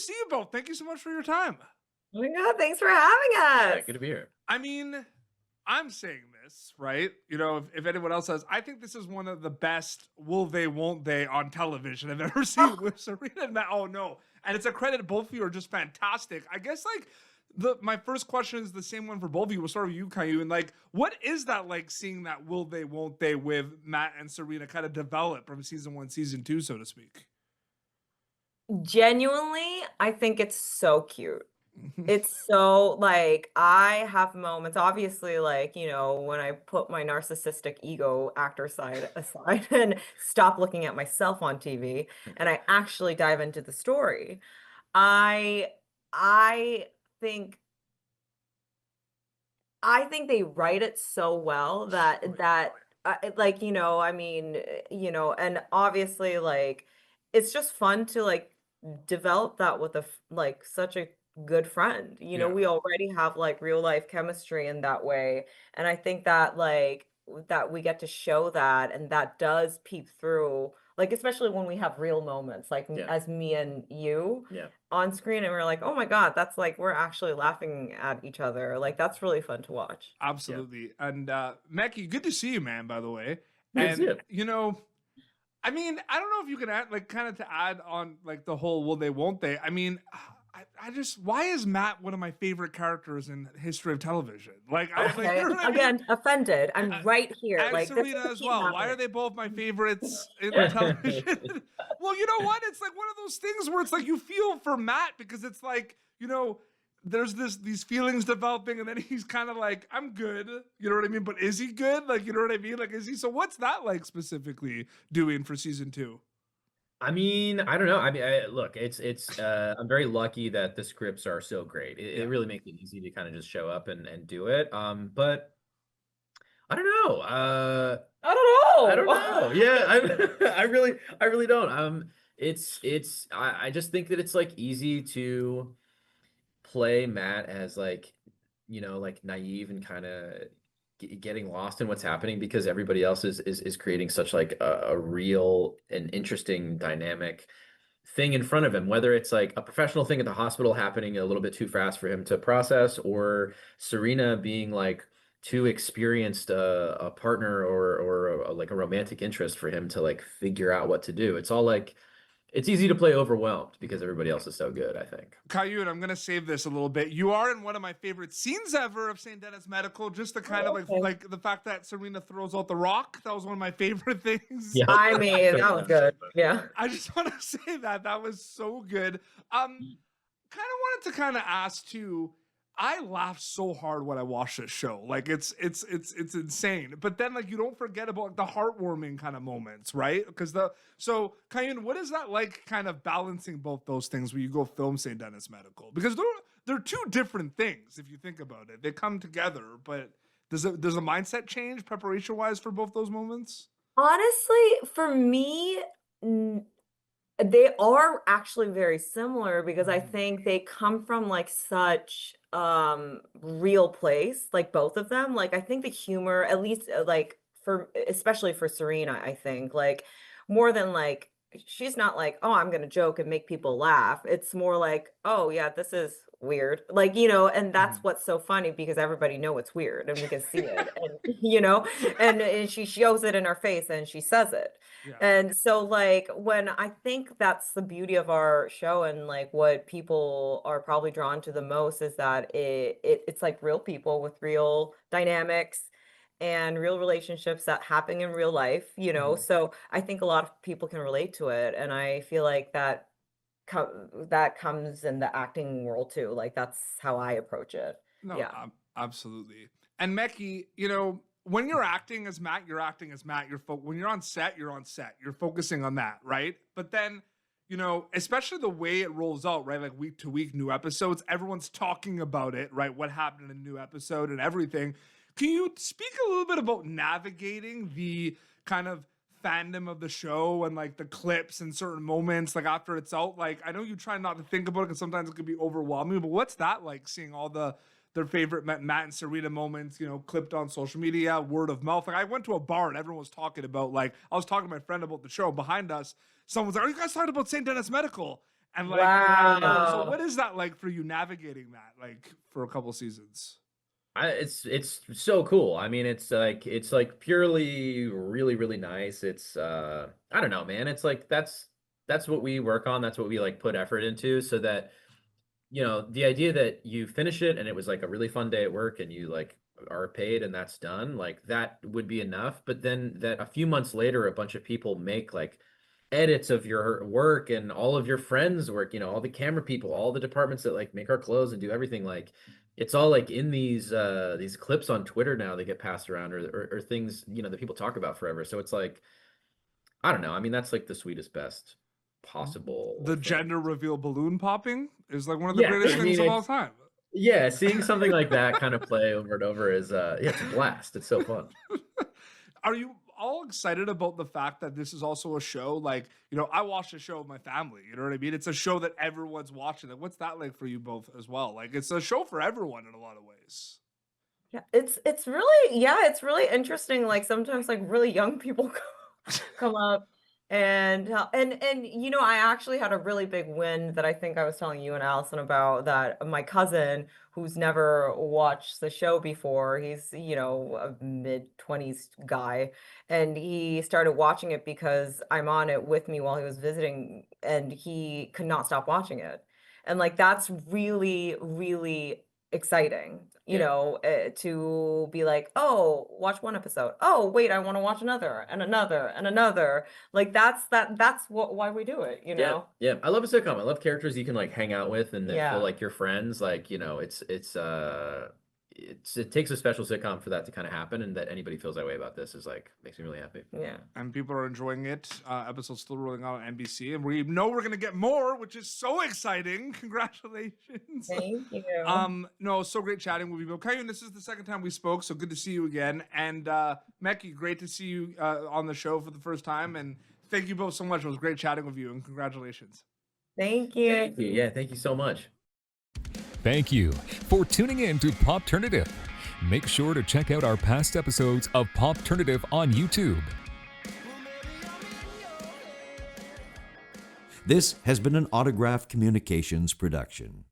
see you both. Thank you so much for your time. Oh my God, thanks for having us. Yeah, good to be here. I mean, I'm saying this, right? You know, if anyone else says, I think this is one of the best will they, won't they on television I've ever seen with Serena and Matt. Oh, no. And it's a credit. Both of you are just fantastic. I guess, like, my first question is the same one for both of you. We'll start with you, Kahyun. Like, what is that like seeing that will they, won't they with Matt and Serena kind of develop from season 1, season 2, so to speak? Genuinely, I think it's so cute. It's so like I have moments, obviously, like, when I put my narcissistic ego actor side aside and stop looking at myself on TV and I actually dive into the story. I I think I think they write it so well like, I mean, and obviously like it's just fun to like develop that with like such a good friend. Yeah. We already have like real life chemistry in that way. And I think that like that we get to show that and that does peep through, like especially when we have real moments, like Yeah. as me and you Yeah. on screen and we're like, oh my God, that's like we're actually laughing at each other. Like that's really fun to watch. Absolutely. And Mekki, good to see you, man, by the way. Good to see And you. I mean, I don't know if you can add, like, kind of to add on, like, the whole will they, won't they. I mean, I just, why is Matt one of my favorite characters in history of television? Like, Okay. you know what I mean? Again, offended. I'm right here. And Like this Serena doesn't as keep well. Why happening. are they both my favorites in television? Well, you know what? It's like one of those things where it's like you feel for Matt because it's like, there's these feelings developing and then he's kind of like, I'm good. You know what I mean? But is he good? Like, you know what I mean? Like, is he? So what's that like specifically doing for season 2? I mean, I don't know. I mean, look, I'm very lucky that the scripts are so great. It really makes it easy to kind of just show up and do it. But I don't know. I I don't know. Yeah, I really don't. I just think that it's like easy to play Matt as like, like naive and kind of getting lost in what's happening because everybody else is creating such like a real and interesting dynamic thing in front of him, whether it's like a professional thing at the hospital happening a little bit too fast for him to process, or Serena being like too experienced a partner or like a romantic interest for him to like figure out what to do. It's all like it's easy to play overwhelmed because everybody else is so good, I think. Kahyun, I'm going to save this a little bit. You are in one of my favorite scenes ever of St. Denis Medical, just the kind of like the fact that Serena throws out the rock. That was one of my favorite things. Yeah. I mean, that was good. Yeah. I just want to say that was so good. Kind of wanted to kind of ask too, I laughed so hard when I watched this show. Like it's insane. But then like you don't forget about the heartwarming kind of moments, right? So Kahyun, what is that like kind of balancing both those things when you go film St. Denis Medical? Because they're two different things if you think about it. They come together, but does a mindset change preparation wise for both those moments? Honestly, for me, they are actually very similar because I think they come from like such real place, like both of them. Like I think the humor, at least like for especially for Serena, I think like more than like she's not like, oh, I'm gonna joke and make people laugh. It's more like, oh yeah, this is weird. Like, and that's what's so funny because everybody know it's weird and we can see it. And and she shows it in her face and she says it. Yeah. And so like when I think that's the beauty of our show and like what people are probably drawn to the most is that it's like real people with real dynamics and real relationships that happen in real life, So I think a lot of people can relate to it and I feel like that comes in the acting world too. Like that's how I approach it. No, Yeah. absolutely. And Mekki, when you're acting as Matt, you're acting as Matt. When you're on set, you're on set. You're focusing on that, right? But then, especially the way it rolls out, right? Like week to week, new episodes. Everyone's talking about it, right? What happened in a new episode and everything. Can you speak a little bit about navigating the kind of fandom of the show and like the clips and certain moments like after it's out? Like I know you try not to think about it because sometimes it could be overwhelming, but what's that like seeing all their favorite Matt and Serena moments, clipped on social media, word of mouth? Like I went to a bar and everyone was talking about, like, I was talking to my friend about the show behind us. Someone's like, are you guys talking about St. Denis Medical? And like, I don't know. So Wow. what is that like for you navigating that, like for a couple seasons? It's so cool. I mean, it's like purely really really nice. It's I don't know, man. It's like that's what we work on. That's what we like put effort into, so that the idea that you finish it and it was like a really fun day at work and you like are paid and that's done, like that would be enough. But then that a few months later, a bunch of people make like edits of your work and all of your friends' work, all the camera people, all the departments that like make our clothes and do everything, like it's all like in these clips on Twitter now that get passed around or things, that people talk about forever. So it's like, I don't know. I mean, that's like the sweetest, best possible The thing. gender reveal balloon popping is like one of the Yeah, greatest I things mean, of all time. Yeah, seeing something like that kind of play over and over is yeah, it's a blast. It's so fun. Are you all excited about the fact that this is also a show? Like, I watched a show with my family. You know what I mean? It's a show that everyone's watching. Like, what's that like for you both as well? Like, it's a show for everyone in a lot of ways. Yeah, it's really, yeah, it's really interesting. Like sometimes like really young people come up and I actually had a really big win that I think I was telling you and Allison about, that my cousin who's never watched the show before, he's a mid-20s guy, and he started watching it because I'm on it with me while he was visiting, and he could not stop watching it. And like that's really really exciting, Yeah. to be like, oh, watch one episode, oh wait, I want to watch another and another and another. Like that's why we do it, Yeah, yeah. I love a sitcom. I love characters you can like hang out with and that Yeah. feel like your friends. Like, it takes a special sitcom for that to kind of happen, and that anybody feels that way about this is like makes me really happy. Yeah. And people are enjoying it. Episode's still rolling out on NBC, and we know we're gonna get more, which is so exciting. Congratulations. Thank you. No, so great chatting with you, Kahyun. This is the second time we spoke, so good to see you again. And Mekki, great to see you on the show for the first time. And thank you both so much. It was great chatting with you, and congratulations. Thank you. Thank you. Yeah, thank you so much. Thank you for tuning in to Popternative. Make sure to check out our past episodes of Popternative on YouTube. This has been an Autograph Communications production.